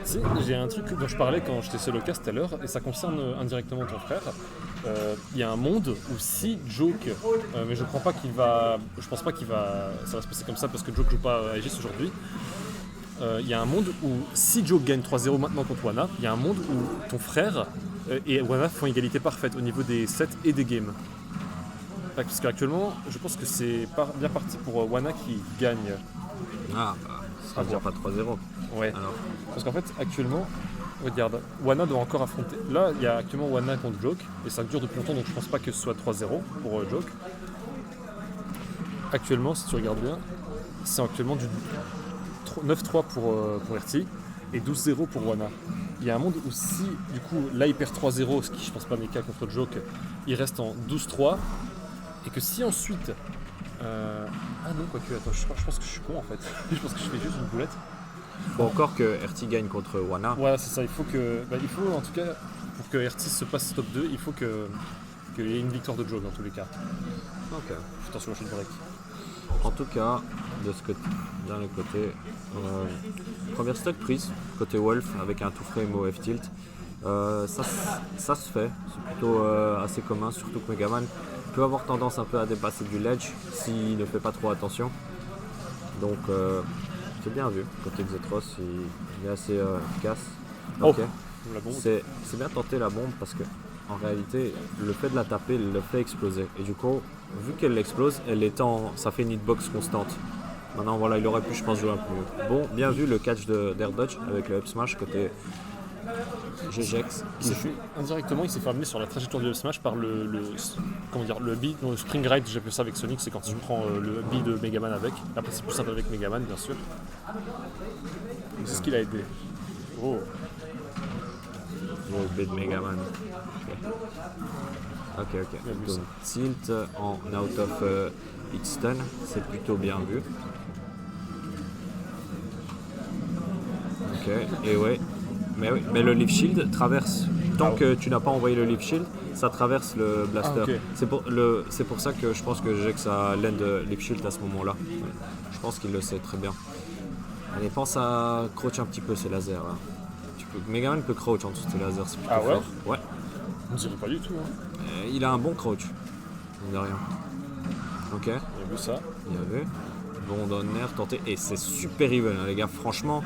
Tu sais, j'ai un truc dont je parlais quand j'étais seul au cast tout à l'heure, et ça concerne indirectement ton frère. Il y a un monde où si Joke, mais je pense pas qu'il va, ça va se passer comme ça parce que Joke joue pas à Aegis aujourd'hui. Il y a un monde où si Joke gagne 3-0 maintenant contre Wana, il y a un monde où ton frère et Wana font égalité parfaite au niveau des sets et des games. Parce qu'actuellement, je pense que c'est bien parti pour Wana qui gagne. Ah, bah, ça veut dire pas 3-0. Ouais. Alors. Parce qu'en fait, actuellement, regarde, Wana doit encore affronter. Là, il y a actuellement Wana contre Joke, et ça dure depuis longtemps, donc je pense pas que ce soit 3-0 pour Joke. Actuellement, si tu regardes bien, c'est actuellement du 9-3 pour RT et 12-0 pour Wana. Il y a un monde où si, du coup, là il perd 3-0, ce qui je pense pas n'est le cas contre Joke, il reste en 12-3, et que si ensuite. Ah non, quoique, attends, je pense que je suis con en fait. Je pense que je fais juste une boulette. Bon, encore que RT gagne contre Wana. Voilà, c'est ça, il faut en tout cas, pour que RT se passe top 2, il faut qu'il y ait une victoire de Joke dans tous les cas. Ok. Attention au shot break. En tout cas, d'un autre côté, première stock prise, côté Wolf, avec un tout frais MOF tilt. Ça se fait, c'est plutôt assez commun, surtout que Megaman peut avoir tendance un peu à dépasser du ledge s'il ne fait pas trop attention. Donc c'est bien vu, côté Xetros, il est assez efficace. Ok. La bombe. C'est bien tenté la bombe parce que en réalité, le fait de la taper, le fait exploser. Et du coup, vu qu'elle explose, ça fait une hitbox constante. Maintenant, voilà, il aurait pu, je pense, jouer un peu mieux. Bon, bien vu le catch d'Air Dodge avec le up smash côté GGX. Indirectement, il s'est fait amener sur la trajectoire du up smash par le beat, le spring ride, j'appelle ça avec Sonic, c'est quand tu prends le beat de Megaman avec. Après, c'est plus simple avec Megaman, bien sûr. C'est ce qui l'a aidé. Oh. Au beat de Megaman. Ok. Donc, tilt en out of hit stun, c'est plutôt bien vu. Ok, et ouais. Mais le Leaf Shield traverse. Tant que tu n'as pas envoyé le Leaf Shield, ça traverse le blaster. Okay. C'est pour ça que je pense que Jex a l'end Leaf Shield à ce moment-là. Je pense qu'il le sait très bien. Allez, pense à crouch un petit peu ces lasers là. Megaman peut crouch en dessous de ces lasers, c'est plutôt fort. Ouais. On dirait pas du tout. Il a un bon crouch. De rien. Ok. Il a vu ça. Il a vu. Bon donner, tenté. Et c'est super even, hein, les gars. Franchement,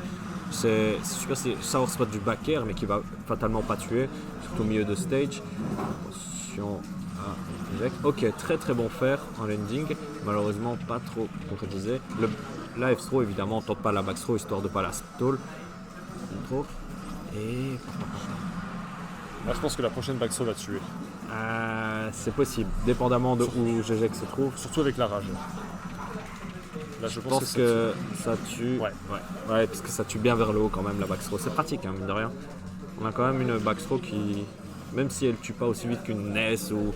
c'est super. C'est Sour Spot du back air, mais qui va fatalement pas tuer. Surtout au milieu de stage. Attention à Jack. Ok, très bon fer en landing. Malheureusement, pas trop concrétisé. La F-throw, évidemment, on tente pas la back throw histoire de pas la stall. Trop. Et. Là, je pense que la prochaine back throw va tuer. C'est possible, dépendamment de où GGX se trouve. Surtout avec la rage. Là, je pense que ça tue. Ouais, parce que ça tue bien vers le haut quand même la back throw. C'est pratique, hein, mine de rien. On a quand même une back throw qui, même si elle tue pas aussi vite qu'une Ness ou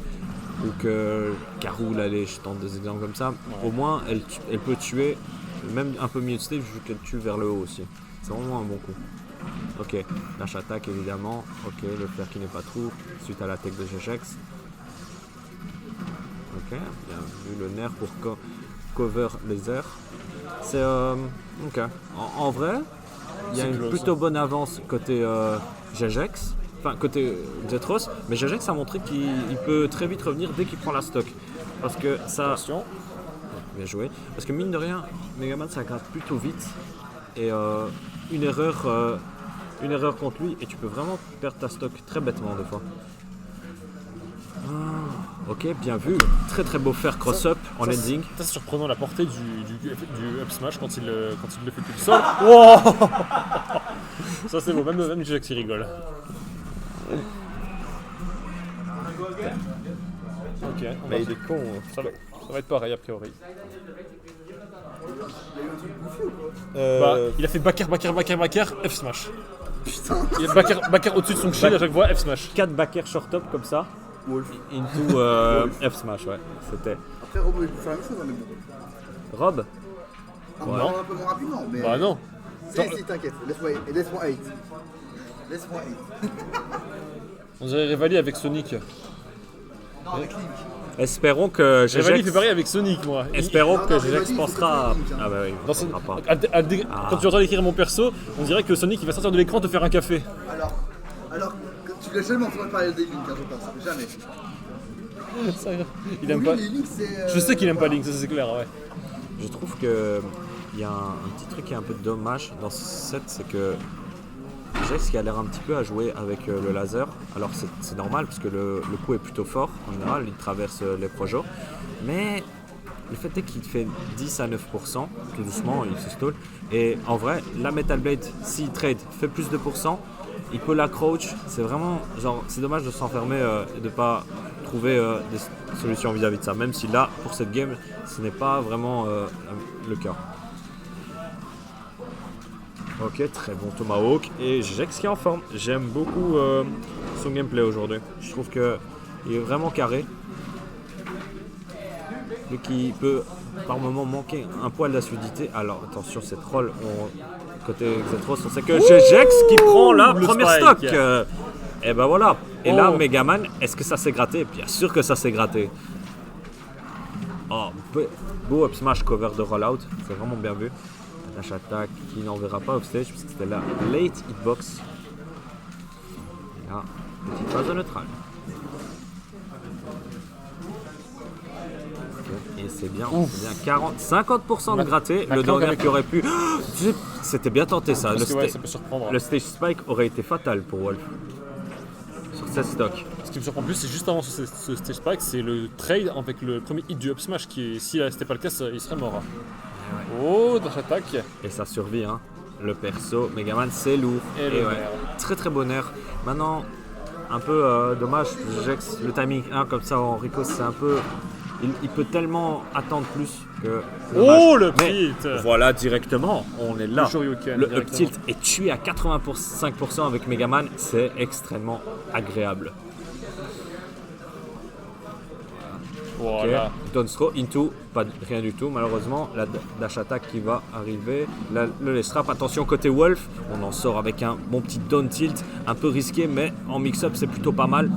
que Karou, allez, je tente des exemples comme ça, au moins elle peut tuer même un peu mieux de stage vu qu'elle tue vers le haut aussi. C'est vraiment un bon coup. Ok, dash attaque évidemment. Ok, le fer qui n'est pas trou suite à la tech de GGX. Ok, bien vu le nerf pour cover les airs. C'est ok. En vrai, il y a une plutôt bonne avance côté GGX, enfin côté Xetros, mais GGX a montré qu'il peut très vite revenir dès qu'il prend la stock. Parce que ça. Attention. Bien joué. Parce que mine de rien, Megaman ça gratte plutôt vite et une erreur contre lui et tu peux vraiment perdre ta stock très bêtement des fois. Ok, bien vu. Très beau faire cross-up en ending. C'est surprenant la portée du up smash quand il le fait tout seul. Wow. Ça c'est beau, même Jax il rigole. Ok, mais il est con. Ça va être pareil a priori. Il a fait backer, F smash. Putain. Il a backer au-dessus de son shield à chaque fois, F smash. 4 backer short up comme ça. Wolf into F smash, ouais. C'était. Après, Rob, il peut faire la même chose, hein, mais bon. Rob Non, un peu moins rapidement, mais. Bah non. Si, t'inquiète, laisse-moi hate. Laisse-moi hate. On dirait Rivali avec Sonic. Non, avec Link. Espérons que J'avais dit GGX... fait pareil avec Sonic, moi. Espérons Non, que non, mais GGX vas-y, pensera... c'est Ah bah oui, Dans on son- fera pas. Quand tu entends écrire mon perso, on dirait que Sonic il va sortir de l'écran te faire un café. Alors, tu l'as jamais entendu parler des Link, hein, je pense. Jamais. Il aime Lui, pas. les Link, c'est. Je sais qu'il aime pas Link, ça c'est clair, ouais. Je trouve que il y a un petit truc qui est un peu dommage dans ce set, c'est que GGX qui a l'air un petit peu à jouer avec le laser. Alors c'est normal parce que le coup est plutôt fort en général, il traverse les projos. Mais le fait est qu'il fait 10 à 9%, tout doucement, il se stall. Et en vrai, la Metal Blade, s'il trade, fait plus de pourcents, il peut la crouch. C'est vraiment, genre, c'est dommage de s'enfermer et de pas trouver des solutions vis-à-vis de ça. Même si là, pour cette game, ce n'est pas vraiment le cas. Ok, très bon Tomahawk. Et GGX qui est en forme. J'aime beaucoup son gameplay aujourd'hui. Je trouve qu'il est vraiment carré. Et qui peut par moment manquer un poil d'acidité. Alors attention, cette roll, côté Xetros, on sait que GGX qui prend la le première spike. stock. Et ben voilà. Et là, Oh. Megaman, est-ce que ça s'est gratté? Bien sûr que ça s'est gratté. Oh, beau up smash cover de rollout. C'est vraiment bien vu. Dash attack qui n'enverra pas offstage parce que c'était la late hitbox. Et là, petite phase de neutral. Et c'est bien, c'est bien. 50% de gratté. La Le clank dernier avec- qui aurait pu. C'était bien tenté ça. Parce que ouais, ça peut surprendre. Le stage spike aurait été fatal pour Wolf. Sur cette stock. Ce qui me surprend plus, c'est juste avant ce stage spike, c'est le trade avec le premier hit du up smash qui, si c'était pas le cas, il serait mort. Oh, dash attack. Et ça survit, hein. Le perso, Megaman, c'est lourd. Et le ouais. nerf. Très très bon air. Maintenant, un peu dommage, GGX, le timing 1 comme ça en Rico, c'est un peu. Il peut tellement attendre plus que. Oh, le Mais tilt. voilà, directement, on est là. Le Shoryuken, Le up directement. tilt est tué à 85% avec Megaman, c'est extrêmement agréable. Voilà. Ok. Down throw, into, pas rien du tout malheureusement. La dash attack qui va arriver. Le lace trap, attention côté Wolf. On en sort avec un bon petit down tilt, un peu risqué, mais en mix-up c'est plutôt pas mal.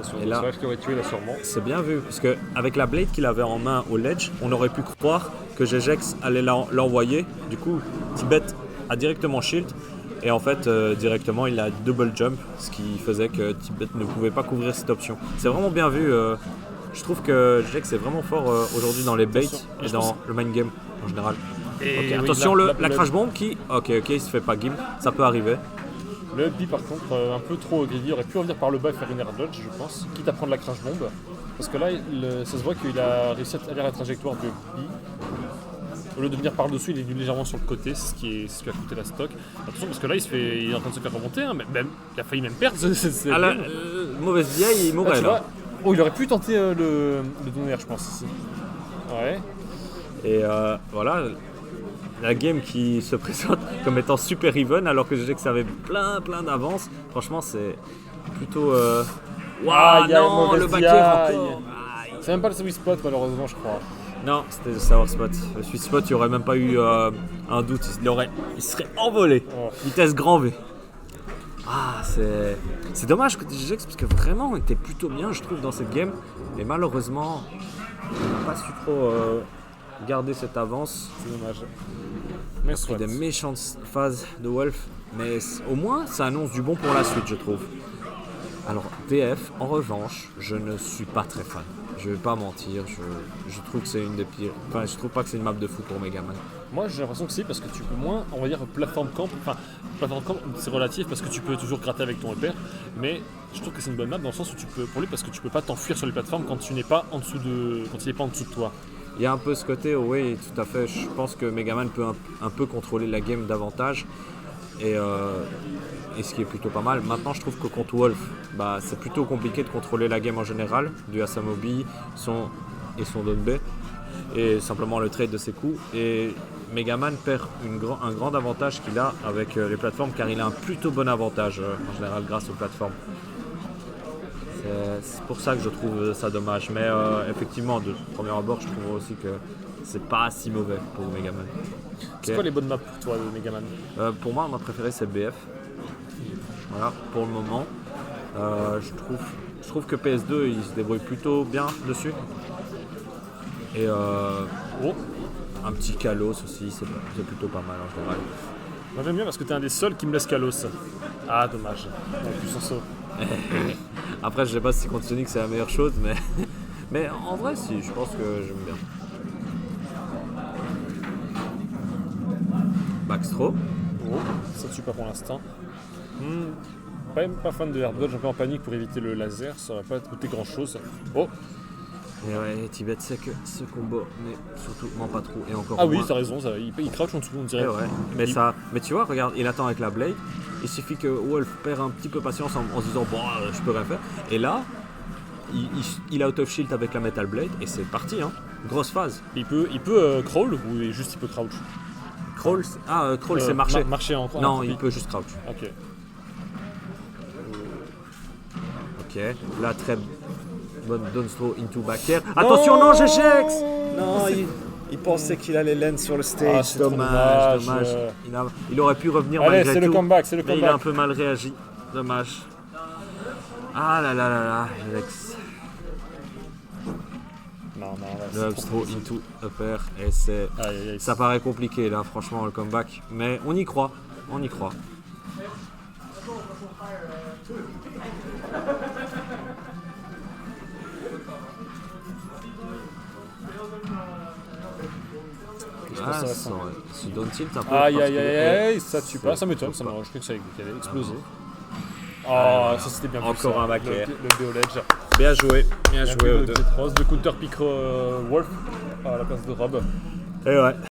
C'est Et là- vrai qu'il aurait tué là sûrement. C'est bien vu, parce que avec la blade qu'il avait en main au ledge, on aurait pu croire que GGX allait l'envoyer. Du coup, Tibet a directement shield. Et en fait, directement, il a double jump, ce qui faisait que Tibet ne pouvait pas couvrir cette option. C'est vraiment bien vu. Je trouve que GGX est vraiment fort aujourd'hui dans les baits et dans le mind game en général. Et Ok, oui, attention, la la crash bomb qui... Ok, il se fait pas gimp, ça peut arriver. Le B par contre, un peu trop greedy, aurait pu revenir par le bas et faire une air dodge, je pense, quitte à prendre la crash bomb. Parce que là, ça se voit qu'il a réussi à lire la trajectoire de B. Au lieu de venir par dessus, il est venu légèrement sur le côté, c'est ce qui a coûté la stock. Attention parce que là, il est en train de se faire remonter, hein, mais même, il a failli même perdre. C'est À la bien. mauvaise vieille, il Là, mourrait tu là. vois, oh, il aurait pu tenter le donner, je pense, ici. Ouais. Et voilà, la game qui se présente comme étant super even alors que GGX avait plein d'avance. Franchement, c'est plutôt. Waouh, Aïe, aïe, non, mauvaise le back DI. air encore. Aïe. C'est même pas le sweet spot, malheureusement, je crois. Non, c'était le sour spot. Le sweet spot, il n'y aurait même pas eu un doute. Il serait envolé. Oh. Vitesse grand V. Ah, c'est dommage que GGX parce que vraiment, on était plutôt bien, je trouve, dans cette game. Mais malheureusement, on n'a pas su trop garder cette avance. C'est dommage. Mais Après soit. des méchantes phases de Wolf, mais au moins ça annonce du bon pour la suite, je trouve. Alors VF, en revanche, je ne suis pas très fan. Je vais pas mentir, je trouve que c'est une des pires. Enfin, je trouve pas que c'est une map de fou pour Megaman. Moi j'ai l'impression que si, parce que tu peux moins, on va dire, plateforme camp. Enfin, plateforme camp c'est relatif parce que tu peux toujours gratter avec ton repère, mais je trouve que c'est une bonne map dans le sens où tu peux, pour lui, parce que tu peux pas t'enfuir sur les plateformes quand tu n'es pas en dessous de, quand il n'est pas en dessous de toi. Il y a un peu ce côté, oui, tout à fait. Je pense que Megaman peut un peu contrôler la game davantage. Et ce qui est plutôt pas mal. Maintenant, je trouve que contre Wolf, bah, c'est plutôt compliqué de contrôler la game en général, dû à sa mobi et son down B, et simplement le trade de ses coups. Et Megaman perd un grand avantage qu'il a avec les plateformes, car il a un plutôt bon avantage en général grâce aux plateformes. C'est pour ça que je trouve ça dommage. Mais effectivement, de premier abord, je trouve aussi que c'est pas si mauvais pour Megaman. C'est quoi les bonnes maps pour toi de Megaman? Pour moi, ma préférée c'est BF. Voilà, pour le moment. Je trouve Je trouve que PS2 il se débrouille plutôt bien dessus. Et Oh, un petit Kalos aussi, c'est plutôt pas mal en général. moi j'aime bien parce que t'es un des seuls qui me laisse Kalos. Ah, dommage. Donc, plus en saut. Après, je sais pas si contre Sonic c'est la meilleure chose, mais, mais en vrai, si, je pense que j'aime bien. Backstro. Oh, ça tue pas pour l'instant. Pas fan de air dodge, un peu en panique pour éviter le laser, ça aurait pas coûté grand chose. Oh, Et ouais, Tibet, c'est que ce combo n'est surtout pas trop. Et encore ah oui, moins. t'as raison, il crouch en dessous, on dirait. Et ouais. Mais tu vois, regarde, il attend avec la blade. Il suffit que Wolf perd un petit peu patience en se disant bon, je peux rien faire. Et là, il a out of shield avec la metal blade et c'est parti, hein. Grosse phase. Il peut crawl ou juste il peut crouch? Crawl, crawl c'est marcher. Marcher encore. Non, il peut juste crouch. Ok. Ok, là très bonne downthrow into back air. Attention, non, j'échecs. Non, il pensait qu'il allait land sur le stage. Ah, c'est trop dommage. dommage. Il aurait pu revenir Allez, malgré c'est tout. le comeback, c'est le Mais il a un comeback. peu mal réagi. Dommage. Ah là là là là, Alex. Non, ouais, Le c'est trop upthrow into upper et c'est. Aïe, aïe, Ça paraît compliqué là, franchement, le comeback. Mais on y croit. On y croit. Ah, intéressant. ce down tilt un peu. Aïe, aïe, particulier. aïe, ça tue pas, ça m'étonne, ça m'arrange que ça allait exploser. Oh, ça c'était bien vu, Encore ça. un back air. Le BO Ledge. Bien joué, bien joué aux Le deux. Jet Rose, le counter pick Wolf à la place de Rob. Et ouais.